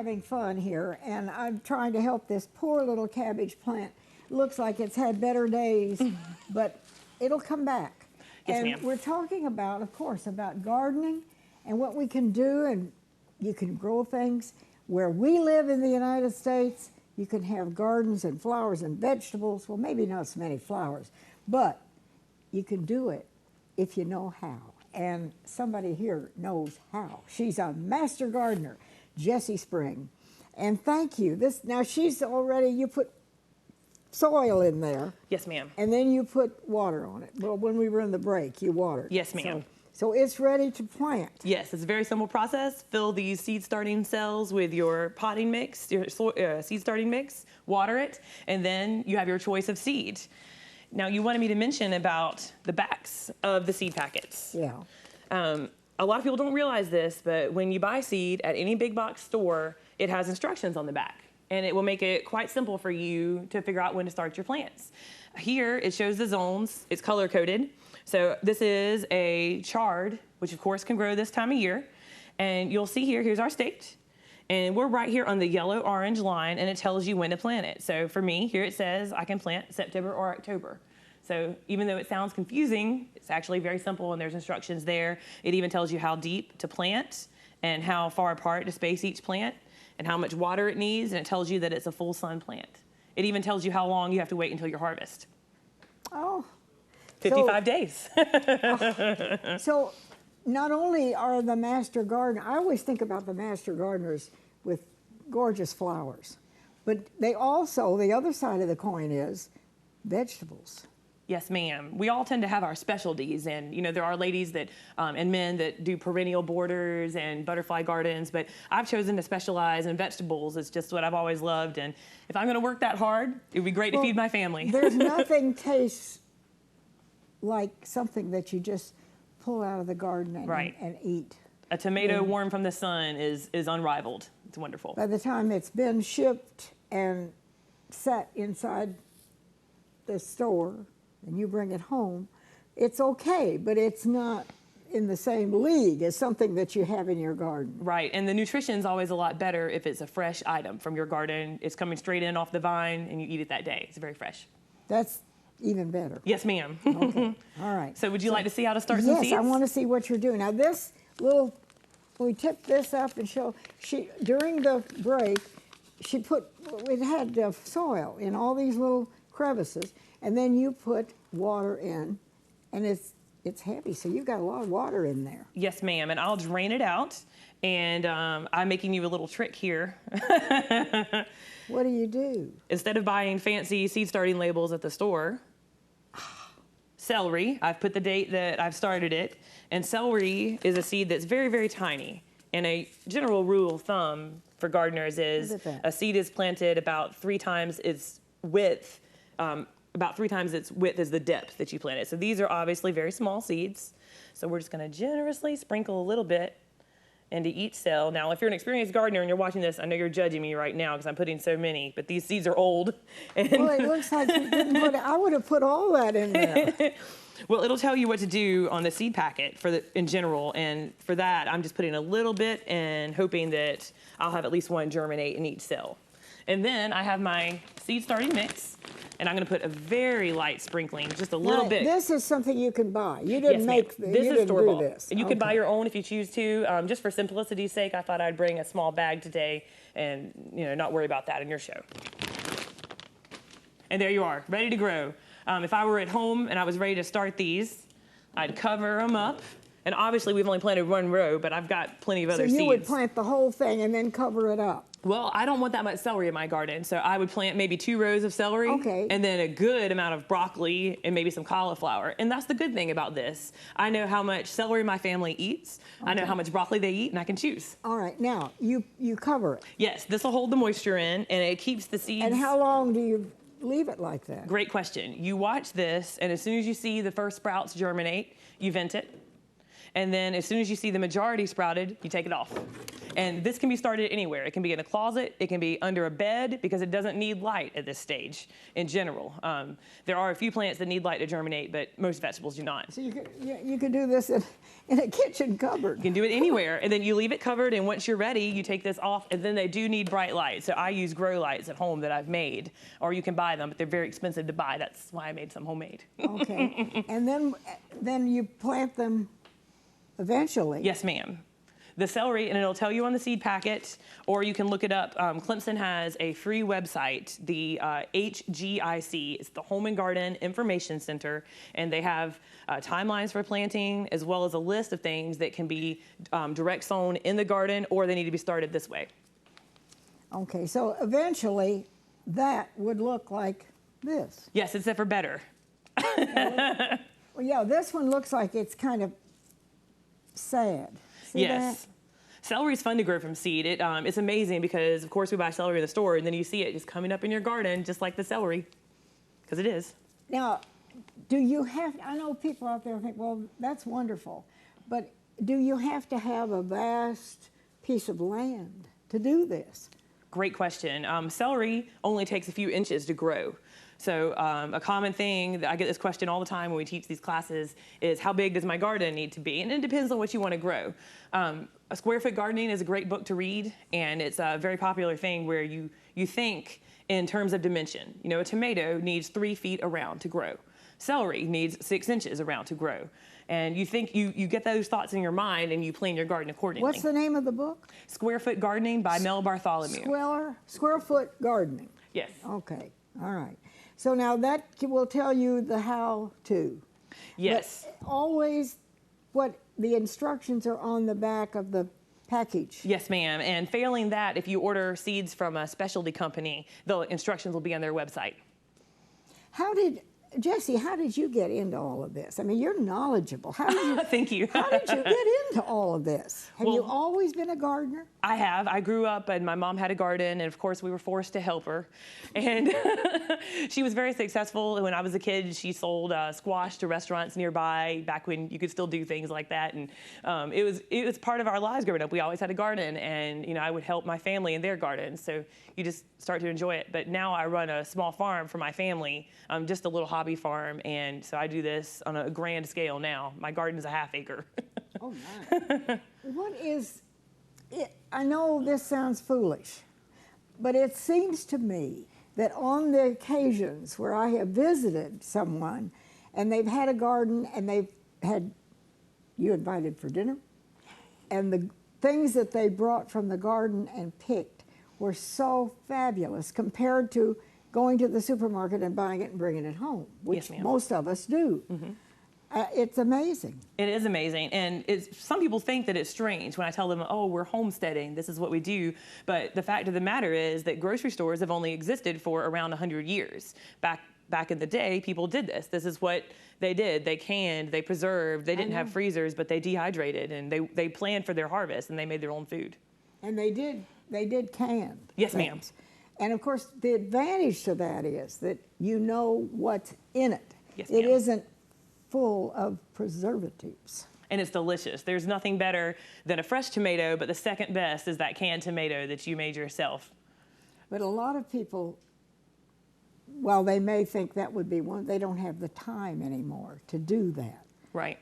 having fun here, and I'm trying to help this poor little cabbage plant. Looks like it's had better days, but it'll come back. Yes, and ma'am. we're talking about, of course, about gardening and what we can do, and you can grow things. Where we live in the United States, you can have gardens and flowers and vegetables. Well, maybe not so many flowers, but you can do it if you know how. And somebody here knows how. She's a master gardener, Jessie Spring. And thank you. Now she's already, you put soil in there. Yes, ma'am. And then you put water on it. Well, when we were in the break, you watered. Yes, ma'am. So it's ready to plant. Yes, it's a very simple process. Fill these seed starting cells with your potting mix, your seed starting mix, water it, and then you have your choice of seed. Now, you wanted me to mention about the backs of the seed packets. Yeah. A lot of people don't realize this, but when you buy seed at any big box store, it has instructions on the back, and it will make it quite simple for you to figure out when to start your plants. Here, it shows the zones. It's color-coded. So this is a chard, which of course can grow this time of year. And you'll see here, here's our state. And we're right here on the yellow-orange line, and it tells you when to plant it. So for me, here it says I can plant September or October. So even though it sounds confusing, it's actually very simple, and there's instructions there. It even tells you how deep to plant and how far apart to space each plant and how much water it needs, and it tells you that it's a full sun plant. It even tells you how long you have to wait until your harvest. Oh. 55 days. So not only are the master gardeners, I always think about the master gardeners with gorgeous flowers, but they also, the other side of the coin is vegetables. Yes, ma'am. We all tend to have our specialties, and you know there are ladies that and men that do perennial borders and butterfly gardens, but I've chosen to specialize in vegetables. It's just what I've always loved, and if I'm going to work that hard, it would be great to feed my family. There's nothing tastes like something that you just pull out of the garden and eat. A tomato warm from the sun is unrivaled. It's wonderful. By the time it's been shipped and set inside the store and you bring it home, it's okay, but it's not in the same league as something that you have in your garden. Right, and the nutrition's always a lot better if it's a fresh item from your garden. It's coming straight in off the vine and you eat it that day. It's very fresh. That's even better. Yes, ma'am. Okay, all right. So would you like to see how to start some seeds? Yes, I want to see what you're doing. Now this little, we tipped this up and show, during the break, it had soil in all these little crevices, and then you put water in, and it's heavy, so you've got a lot of water in there. Yes, ma'am, and I'll drain it out, and I'm making you a little trick here. What do you do? Instead of buying fancy seed starting labels at the store, celery, I've put the date that I've started it, and celery is a seed that's very, very tiny. And a general rule of thumb for gardeners is a seed is planted about 3 times its width, about 3 times its width is the depth that you plant it. So these are obviously very small seeds. So we're just gonna generously sprinkle a little bit into each cell. Now, if you're an experienced gardener and you're watching this, I know you're judging me right now because I'm putting so many, but these seeds are old. And well, it looks like you didn't put it. I would have put all that in there. Well, it'll tell you what to do on the seed packet in general, and for that, I'm just putting a little bit and hoping that I'll have at least one germinate in each cell. And then I have my seed starting mix, and I'm going to put a very light sprinkling, just a little bit. This is something you can buy. You didn't make this. This is store-bought. This. And you can buy your own if you choose to. Just for simplicity's sake, I thought I'd bring a small bag today and not worry about that in your show. And there you are, ready to grow. If I were at home and I was ready to start these, I'd cover them up. And obviously, we've only planted 1 row, but I've got plenty of other seeds. So you would plant the whole thing and then cover it up? Well, I don't want that much celery in my garden, so I would plant maybe 2 rows of celery, and then a good amount of broccoli and maybe some cauliflower. And that's the good thing about this. I know how much celery my family eats. I know how much broccoli they eat, and I can choose. All right, now, you cover it. Yes, this will hold the moisture in, and it keeps the seeds. And how long do you leave it like that? Great question. You watch this, and as soon as you see the first sprouts germinate, you vent it. And then as soon as you see the majority sprouted, you take it off. And this can be started anywhere. It can be in a closet. It can be under a bed because it doesn't need light at this stage in general. There are a few plants that need light to germinate, but most vegetables do not. So you could do this in a kitchen cupboard. You can do it anywhere, and then you leave it covered, and once you're ready, you take this off, and then they do need bright light. So I use grow lights at home that I've made, or you can buy them, but they're very expensive to buy. That's why I made some homemade. Okay. And then you plant them eventually. Yes, ma'am. The celery, and it'll tell you on the seed packet, or you can look it up. Clemson has a free website, the HGIC. It's the Home and Garden Information Center, and they have timelines for planting, as well as a list of things that can be direct sown in the garden, or they need to be started this way. Okay, so eventually that would look like this. Yes, except for better. Well, yeah, this one looks like it's kind of sad. See Yes. that? Celery is fun to grow from seed. It's amazing because, of course, we buy celery in the store, and then you see it just coming up in your garden, just like the celery, because it is. Now, do you have, I know people out there think, well, that's wonderful, but do you have to have a vast piece of land to do this? Great question. Celery only takes a few inches to grow. So a common thing, I get this question all the time when we teach these classes, is how big does my garden need to be? And it depends on what you want to grow. A Square Foot Gardening is a great book to read, and it's a very popular thing where you think in terms of dimension. You know, a tomato needs 3 feet around to grow. Celery needs 6 inches around to grow. And you think you get those thoughts in your mind and you plan your garden accordingly. What's the name of the book? Square Foot Gardening by Mel Bartholomew. Square Foot Gardening. Yes. Okay, all right. So now that will tell you the how-to. Yes. But always what the instructions are on the back of the package. Yes, ma'am. And failing that, if you order seeds from a specialty company, the instructions will be on their website. Jesse, how did you get into all of this? I mean, you're knowledgeable. How did you, Thank you. How did you get into all of this? Have you Well, always been a gardener? I have. I grew up and my mom had a garden, and of course we were forced to help her. And she was very successful. When I was a kid, she sold squash to restaurants nearby back when you could still do things like that. And it was part of our lives growing up. We always had a garden, and you know, I would help my family in their gardens. So you just start to enjoy it. But now I run a small farm for my family, just a little hobby farm, and so I do this on a grand scale now. My garden's a half acre. Oh, nice. What is it? I know this sounds foolish, but it seems to me that on the occasions where I have visited someone and they've had a garden and they've had you invited for dinner, and the things that they brought from the garden and picked were so fabulous compared to going to the supermarket and buying it and bringing it home, which Yes, most of us do. Mm-hmm. It's amazing. It is amazing, and some people think that it's strange when I tell them, oh, we're homesteading, this is what we do, but the fact of the matter is that grocery stores have only existed for around 100 years. Back in the day, people did this. This is what they did. They canned, they preserved, they didn't have freezers, but they dehydrated, and they planned for their harvest, and they made their own food. And they did canned Yes, things. ma'am. And of course, the advantage to that is that you know what's in it. Yes, it ma'am. isn't full of preservatives. And it's delicious. There's nothing better than a fresh tomato, but the second best is that canned tomato that you made yourself. But a lot of people, while they may think that would be one, they don't have the time anymore to do that. Right.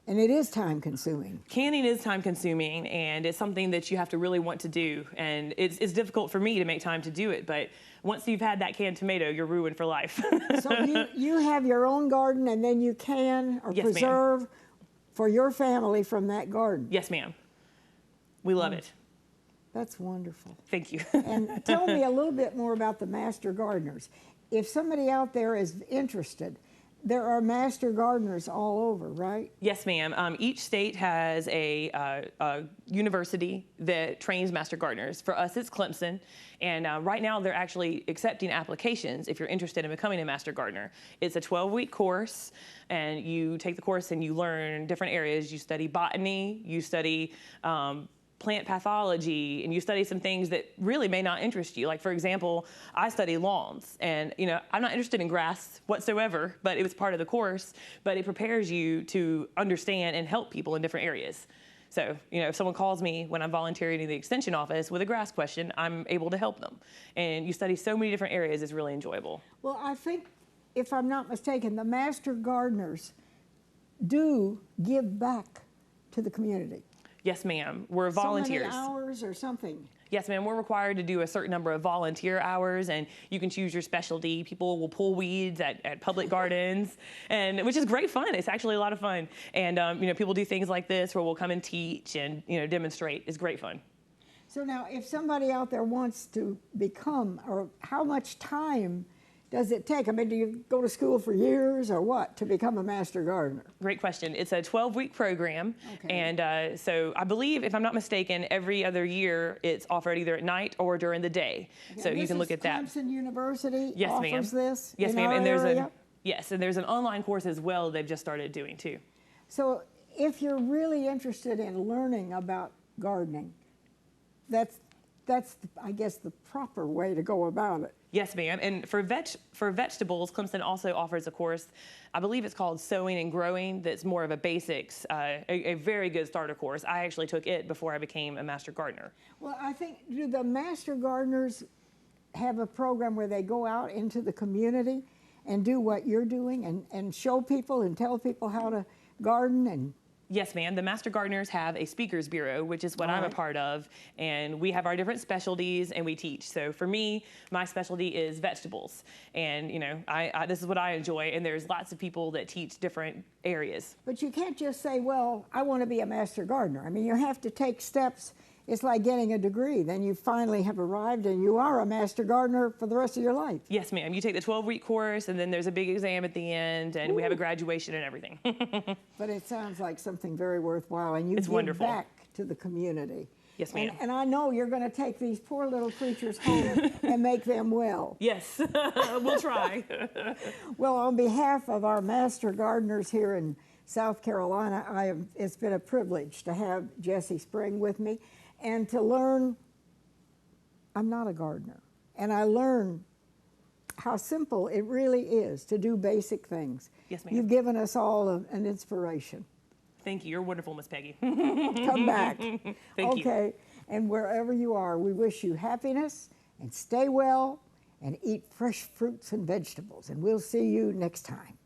And it is time consuming. Canning is time consuming, and it's something that you have to really want to do. And it's difficult for me to make time to do it, but once you've had that canned tomato, you're ruined for life. So you have your own garden, and then you can or Yes, ma'am. preserve for your family from that garden. Yes, ma'am. We love it. That's wonderful. Thank you. And tell me a little bit more about the master gardeners. If somebody out there is interested, there are master gardeners all over, right? Yes, ma'am. Each state has a university that trains master gardeners. For us, it's Clemson. And right now, they're actually accepting applications if you're interested in becoming a master gardener. It's a 12-week course, and you take the course and you learn different areas. You study botany, you study plant pathology, and you study some things that really may not interest you. Like, for example, I study lawns, and you know, I'm not interested in grass whatsoever, but it was part of the course, but it prepares you to understand and help people in different areas. So, if someone calls me when I'm volunteering in the extension office with a grass question, I'm able to help them. And you study so many different areas, it's really enjoyable. Well, I think, if I'm not mistaken, the master gardeners do give back to the community. Yes, ma'am. We're volunteers. So many hours or something. Yes, ma'am. We're required to do a certain number of volunteer hours, and you can choose your specialty. People will pull weeds at public gardens, and which is great fun. It's actually a lot of fun. And people do things like this where we'll come and teach and demonstrate. It's great fun. So now, if somebody out there wants to become, or how much time does it take? I mean, do you go to school for years or what to become a master gardener? Great question. It's a 12-week program. Okay. And so I believe, if I'm not mistaken, every other year it's offered either at night or during the day. Okay, so you can look at that. Clemson University Yes, offers ma'am. this Yes, in ma'am. our And area? and there's an online course as well they've just started doing too. So if you're really interested in learning about gardening, that's I guess the proper way to go about it. Yes, ma'am. And for vegetables, Clemson also offers a course, I believe it's called Sowing and Growing, that's more of a basics, a very good starter course. I actually took it before I became a master gardener. Well, I think, do the master gardeners have a program where they go out into the community and do what you're doing and show people and tell people how to garden? And Yes, ma'am. The Master Gardeners have a speakers bureau, which is what I'm a part of, and we have our different specialties and we teach. So for me, my specialty is vegetables, and this is what I enjoy. And there's lots of people that teach different areas. But you can't just say, well, I want to be a master gardener. I mean, you have to take steps. It's like getting a degree. Then you finally have arrived and you are a master gardener for the rest of your life. Yes, ma'am. You take the 12-week course, and then there's a big exam at the end, and we have a graduation and everything. But it sounds like something very worthwhile, and you It's give wonderful. back to the community. Yes, ma'am. And I know you're going to take these poor little creatures home and make them well. Yes, we'll try. Well, on behalf of our master gardeners here in South Carolina, it's been a privilege to have Jessie Spring with me and to learn. I'm not a gardener, and I learn how simple it really is to do basic things. Yes, ma'am. You've given us all an inspiration. Thank you. You're wonderful, Miss Peggy. Come back. Thank you. Okay, and wherever you are, we wish you happiness and stay well and eat fresh fruits and vegetables. And we'll see you next time.